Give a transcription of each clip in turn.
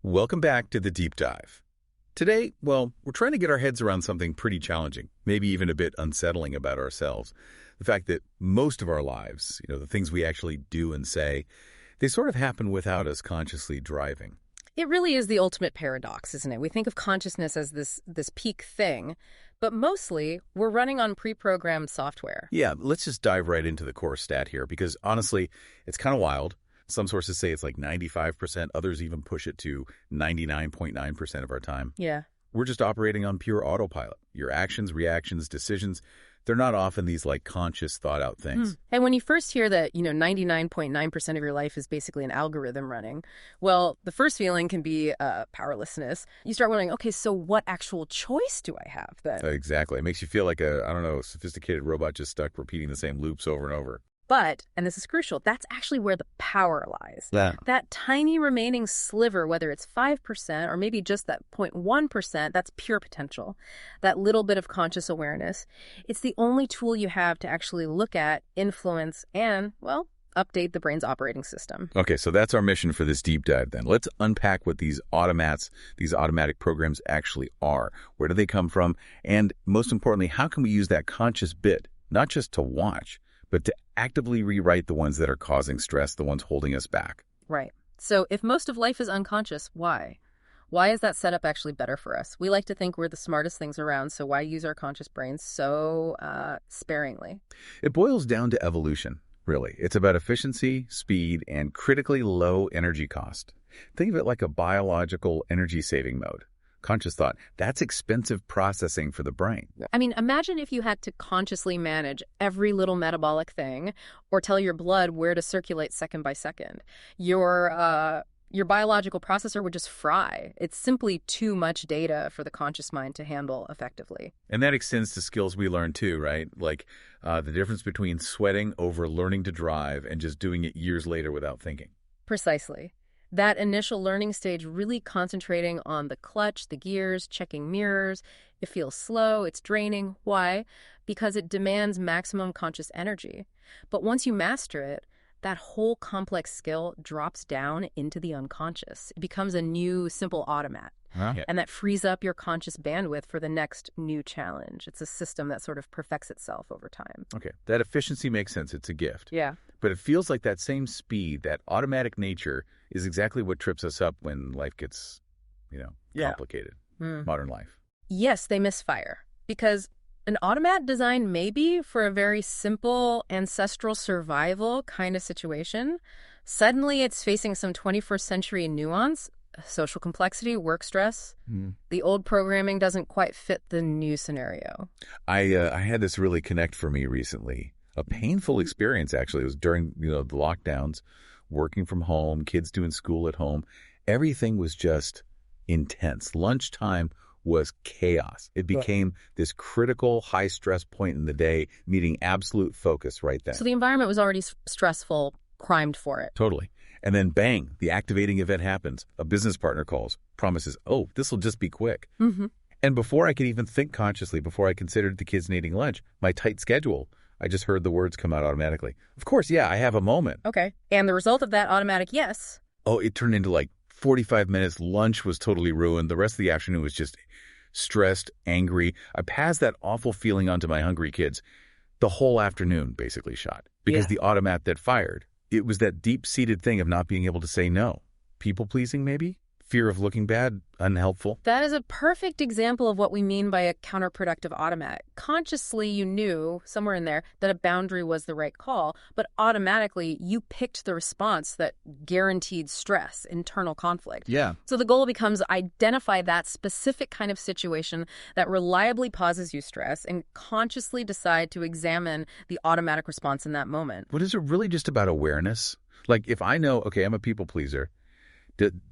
Welcome back to the Deep Dive. Today, well, we're trying to get our heads around something pretty challenging, maybe even a bit unsettling about ourselves. The fact that most of our lives, the things we actually do and say, they sort of happen without us consciously driving. It really is the ultimate paradox, isn't it? We think of consciousness as this peak thing, but mostly we're running on pre-programmed software. Yeah, let's just dive right into the core stat here, because honestly, it's kind of wild. Some sources say it's like 95%, others even push it to 99.9% of our time. Yeah. We're just operating on pure autopilot. Your actions, reactions, decisions, they're not often these like conscious thought out things. And when you first hear that, 99.9% of your life is basically an algorithm running, well, the first feeling can be powerlessness. You start wondering, okay, so what actual choice do I have then? Exactly. It makes you feel like a sophisticated robot just stuck repeating the same loops over and over. But, and this is crucial, that's actually where the power lies. Yeah. That tiny remaining sliver, whether it's 5% or maybe just that 0.1%, that's pure potential. That little bit of conscious awareness, it's the only tool you have to actually look at, influence, and, well, update the brain's operating system. Okay, so that's our mission for this deep dive then. Let's unpack what these automats, these automatic programs actually are. Where do they come from? And most importantly, how can we use that conscious bit, not just to watch, but to actively rewrite the ones that are causing stress, the ones holding us back. Right. So if most of life is unconscious, why? Why is that setup actually better for us? We like to think we're the smartest things around, so why use our conscious brains so sparingly? It boils down to evolution, really. It's about efficiency, speed, and critically low energy cost. Think of it like a biological energy-saving mode. Conscious thought, that's expensive processing for the brain. I mean, imagine if you had to consciously manage every little metabolic thing or tell your blood where to circulate second by second. Your biological processor would just fry. It's simply too much data for the conscious mind to handle effectively. And that extends to skills we learn too, right? Like the difference between sweating over learning to drive and just doing it years later without thinking. Precisely. That initial learning stage really concentrating on the clutch, the gears, checking mirrors. It feels slow, it's draining. Why? Because it demands maximum conscious energy. But once you master it, that whole complex skill drops down into the unconscious. It becomes a new, simple automat. And that frees up your conscious bandwidth for the next new challenge. It's a system that sort of perfects itself over time. Okay, that efficiency makes sense. It's a gift. Yeah. But it feels like that same speed, that automatic nature, is exactly what trips us up when life gets, complicated. Modern life. Yes, they misfire. Because an automat designed maybe for a very simple ancestral survival kind of situation, suddenly it's facing some 21st century nuance. Social complexity, work stress. The old programming doesn't quite fit the new scenario. I had this really connect for me recently. A painful experience, actually. It was during the lockdowns, working from home, kids doing school at home. Everything was just intense. Lunchtime was chaos. It became this critical, high-stress point in the day, needing absolute focus right then. So the environment was already stressful, primed for it. Totally. And then bang, the activating event happens. A business partner calls, promises, oh, this will just be quick. And before I could even think consciously, before I considered the kids needing lunch, my tight schedule, I just heard the words come out automatically. Of course, yeah, I have a moment. Okay. And the result of that automatic yes. Oh, it turned into like 45 minutes. Lunch was totally ruined. The rest of the afternoon was just stressed, angry. I passed that awful feeling on to my hungry kids. The whole afternoon basically shot because the automat that fired. It was that deep-seated thing of not being able to say no. People-pleasing, maybe? Fear of looking bad, unhelpful. That is a perfect example of what we mean by a counterproductive automat. Consciously, you knew, somewhere in there, that a boundary was the right call, but automatically, you picked the response that guaranteed stress, internal conflict. Yeah. So the goal becomes identify that specific kind of situation that reliably causes you stress and consciously decide to examine the automatic response in that moment. What is it really just about awareness? Like, if I know, okay, I'm a people pleaser,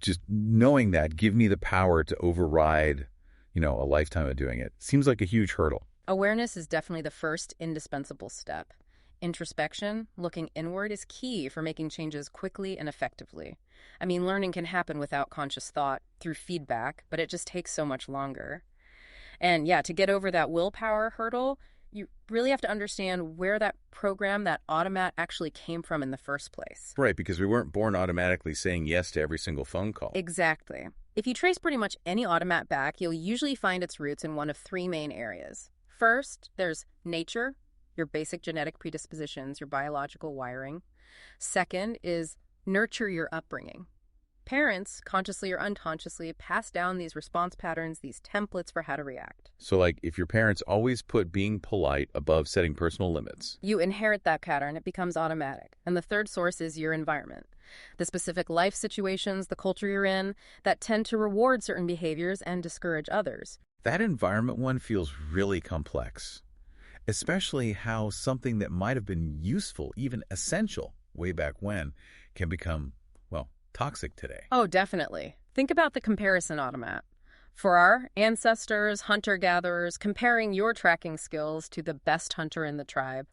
just knowing that give me the power to override, a lifetime of doing it. Seems like a huge hurdle. Awareness is definitely the first indispensable step. Introspection, looking inward, is key for making changes quickly and effectively. I mean, learning can happen without conscious thought, through feedback, but it just takes so much longer. And yeah, to get over that willpower hurdle, you really have to understand where that program, that automat, actually came from in the first place. Right, because we weren't born automatically saying yes to every single phone call. Exactly. If you trace pretty much any automat back, you'll usually find its roots in one of three main areas. First, there's nature, your basic genetic predispositions, your biological wiring. Second is nurture, your upbringing. Parents, consciously or unconsciously, pass down these response patterns, these templates for how to react. So, like, if your parents always put being polite above setting personal limits. You inherit that pattern, it becomes automatic. And the third source is your environment. The specific life situations, the culture you're in, that tend to reward certain behaviors and discourage others. That environment one feels really complex, especially how something that might have been useful, even essential, way back when, can become, well, toxic today. Oh, definitely. Think about the comparison automat. For our ancestors, hunter-gatherers, comparing your tracking skills to the best hunter in the tribe,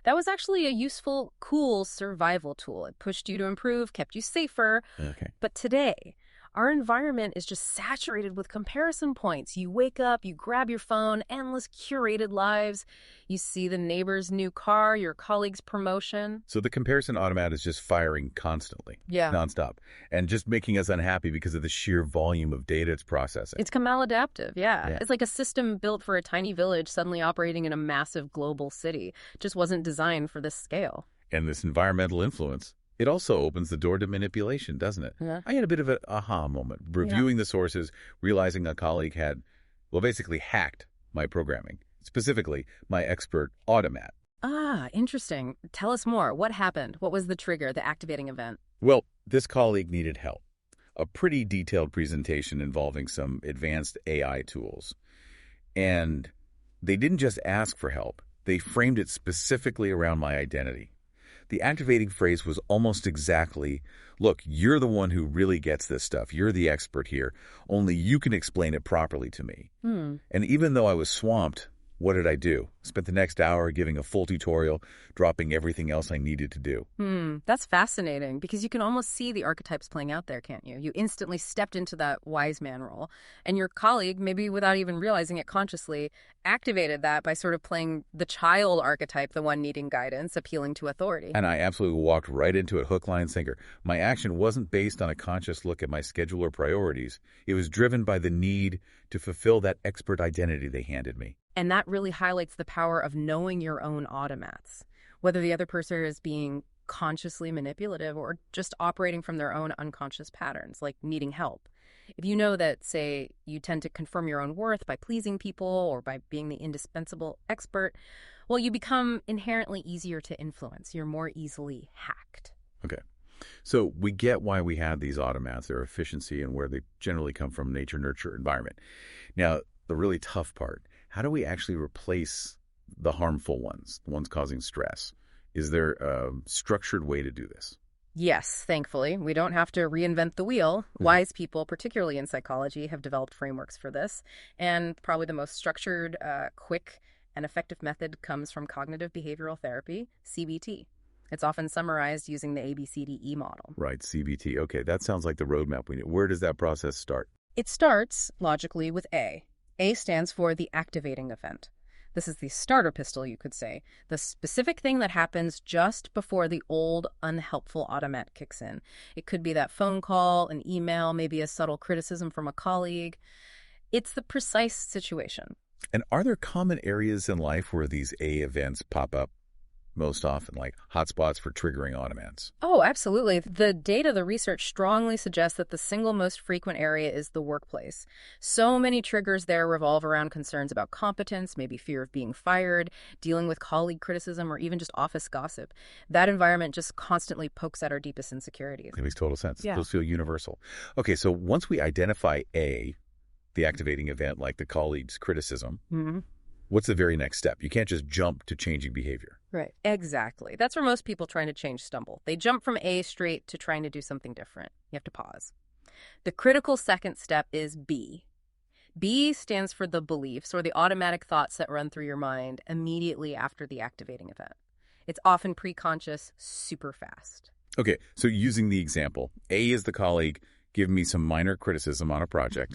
that was actually a useful, cool survival tool. It pushed you to improve, kept you safer. Okay. But today, our environment is just saturated with comparison points. You wake up, you grab your phone, endless curated lives. You see the neighbor's new car, your colleague's promotion. So the comparison automat is just firing constantly, Yeah. nonstop, and just making us unhappy because of the sheer volume of data it's processing. It's maladaptive, yeah. Yeah. It's like a system built for a tiny village suddenly operating in a massive global city. Just wasn't designed for this scale. And this environmental influence, it also opens the door to manipulation, doesn't it? Yeah. I had a bit of an aha moment, reviewing the sources, realizing a colleague had, well, basically hacked my programming, specifically my expert automat. Ah, interesting. Tell us more. What happened? What was the trigger, the activating event? Well, this colleague needed help. A pretty detailed presentation involving some advanced AI tools. And they didn't just ask for help. They framed it specifically around my identity. The activating phrase was almost exactly, look, you're the one who really gets this stuff. You're the expert here. Only you can explain it properly to me. And even though I was swamped, what did I do? Spent the next hour giving a full tutorial, dropping everything else I needed to do. That's fascinating because you can almost see the archetypes playing out there, can't you? You instantly stepped into that wise man role, and your colleague, maybe without even realizing it consciously, activated that by sort of playing the child archetype, the one needing guidance, appealing to authority. And I absolutely walked right into it, hook, line, sinker. My action wasn't based on a conscious look at my schedule or priorities. It was driven by the need to fulfill that expert identity they handed me. And that really highlights the power of knowing your own automats, whether the other person is being consciously manipulative or just operating from their own unconscious patterns, like needing help. If you know that, say, you tend to confirm your own worth by pleasing people or by being the indispensable expert, well, you become inherently easier to influence. You're more easily hacked. Okay. So we get why we have these automats, their efficiency, and where they generally come from, nature, nurture, environment. Now, the really tough part, how do we actually replace the harmful ones, the ones causing stress? Is there a structured way to do this? Yes, thankfully. We don't have to reinvent the wheel. Wise people, particularly in psychology, have developed frameworks for this. And probably the most structured, quick, and effective method comes from cognitive behavioral therapy, CBT. It's often summarized using the ABCDE model. Right, CBT. Okay, that sounds like the roadmap we need. Where does that process start? It starts, logically, with A. A stands for the activating event. This is the starter pistol, you could say, the specific thing that happens just before the old, unhelpful automat kicks in. It could be that phone call, an email, maybe a subtle criticism from a colleague. It's the precise situation. And are there common areas in life where these A events pop up most often, like hotspots for triggering automats? Oh, absolutely. The data, the research strongly suggests that the single most frequent area is the workplace. So many triggers there revolve around concerns about competence, maybe fear of being fired, dealing with colleague criticism, or even just office gossip. That environment just constantly pokes at our deepest insecurities. It makes total sense. Yeah. Those feel universal. Okay, so once we identify A, the activating event, like the colleague's criticism, what's the very next step? You can't just jump to changing behavior. Right. Exactly. That's where most people trying to change stumble. They jump from A straight to trying to do something different. You have to pause. The critical second step is B. B stands for the beliefs or the automatic thoughts that run through your mind immediately after the activating event. It's often pre-conscious, super fast. Okay, so using the example, A is the colleague giving me some minor criticism on a project.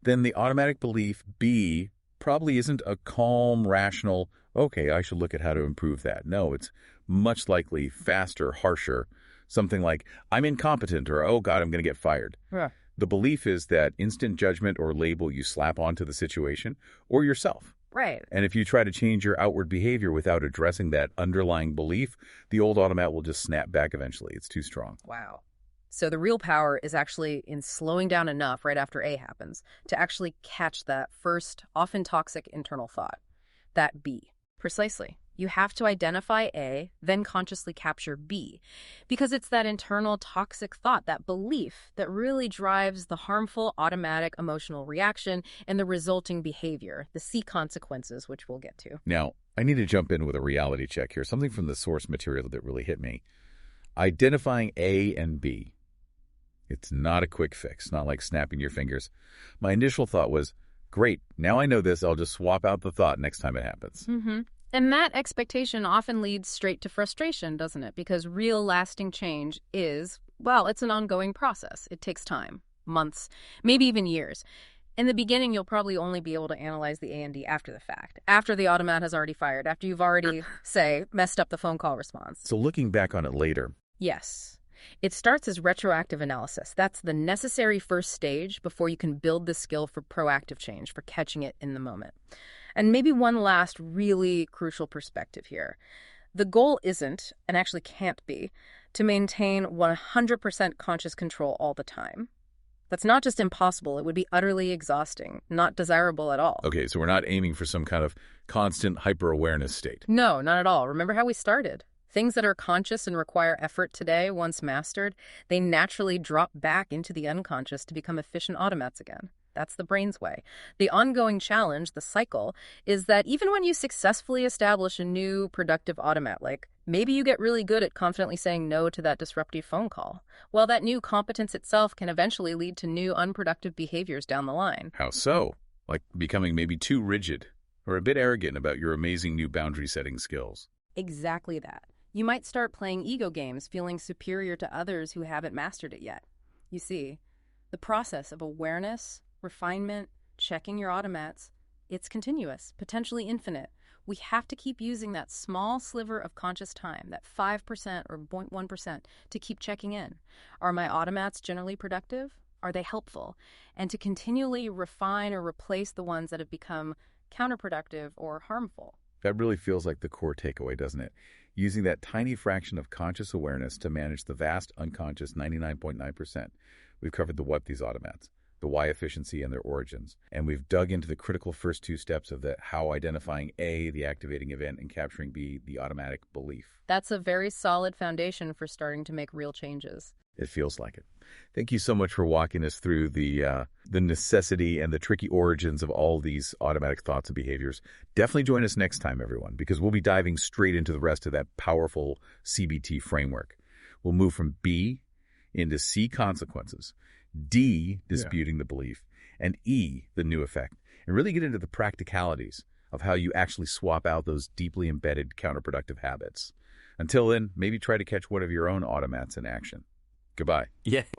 Then the automatic belief, B, probably isn't a calm, rational, okay, I should look at how to improve that. No, it's much likely faster, harsher, something like, I'm incompetent, or, oh God, I'm going to get fired. Yeah. The belief is that instant judgment or label you slap onto the situation or yourself. Right. And if you try to change your outward behavior without addressing that underlying belief, the old automat will just snap back eventually. It's too strong. Wow. So the real power is actually in slowing down enough right after A happens to actually catch that first, often toxic internal thought, that B. Precisely. You have to identify A, then consciously capture B, because it's that internal toxic thought, that belief, that really drives the harmful automatic emotional reaction and the resulting behavior, the C consequences, which we'll get to. Now, I need to jump in with a reality check here, something from the source material that really hit me. Identifying A and B. It's not a quick fix, not like snapping your fingers. My initial thought was, great, now I know this, I'll just swap out the thought next time it happens. Mm-hmm. And that expectation often leads straight to frustration, doesn't it? Because real lasting change is, well, it's an ongoing process. It takes time, months, maybe even years. In the beginning, you'll probably only be able to analyze the A and D after the fact, after the automat has already fired, after you've already, say, messed up the phone call response. So looking back on it later. Yes. It starts as retroactive analysis. That's the necessary first stage before you can build the skill for proactive change, for catching it in the moment. And maybe one last really crucial perspective here. The goal isn't, and actually can't be, to maintain 100% conscious control all the time. That's not just impossible, it would be utterly exhausting, not desirable at all. Okay, so we're not aiming for some kind of constant hyper-awareness state. No, not at all. Remember how we started? Things that are conscious and require effort today, once mastered, they naturally drop back into the unconscious to become efficient automats again. That's the brain's way. The ongoing challenge, the cycle, is that even when you successfully establish a new productive automat, like maybe you get really good at confidently saying no to that disruptive phone call, well, that new competence itself can eventually lead to new unproductive behaviors down the line. How so? Like becoming maybe too rigid or a bit arrogant about your amazing new boundary-setting skills. Exactly that. You might start playing ego games, feeling superior to others who haven't mastered it yet. You see, the process of awareness, refinement, checking your automats, it's continuous, potentially infinite. We have to keep using that small sliver of conscious time, that 5% or 0.1%, to keep checking in. Are my automats generally productive? Are they helpful? And to continually refine or replace the ones that have become counterproductive or harmful. That really feels like the core takeaway, doesn't it? Using that tiny fraction of conscious awareness to manage the vast unconscious 99.9%. We've covered the what these automats, the why efficiency and their origins, and we've dug into the critical first two steps of the how, identifying A, the activating event, and capturing B, the automatic belief. That's a very solid foundation for starting to make real changes. It feels like it. Thank you so much for walking us through the necessity and the tricky origins of all these automatic thoughts and behaviors. Definitely join us next time, everyone, because we'll be diving straight into the rest of that powerful CBT framework. We'll move from B into C, consequences, D, disputing the belief, and E, the new effect, and really get into the practicalities of how you actually swap out those deeply embedded counterproductive habits. Until then, maybe try to catch one of your own automats in action. Goodbye. Yeah.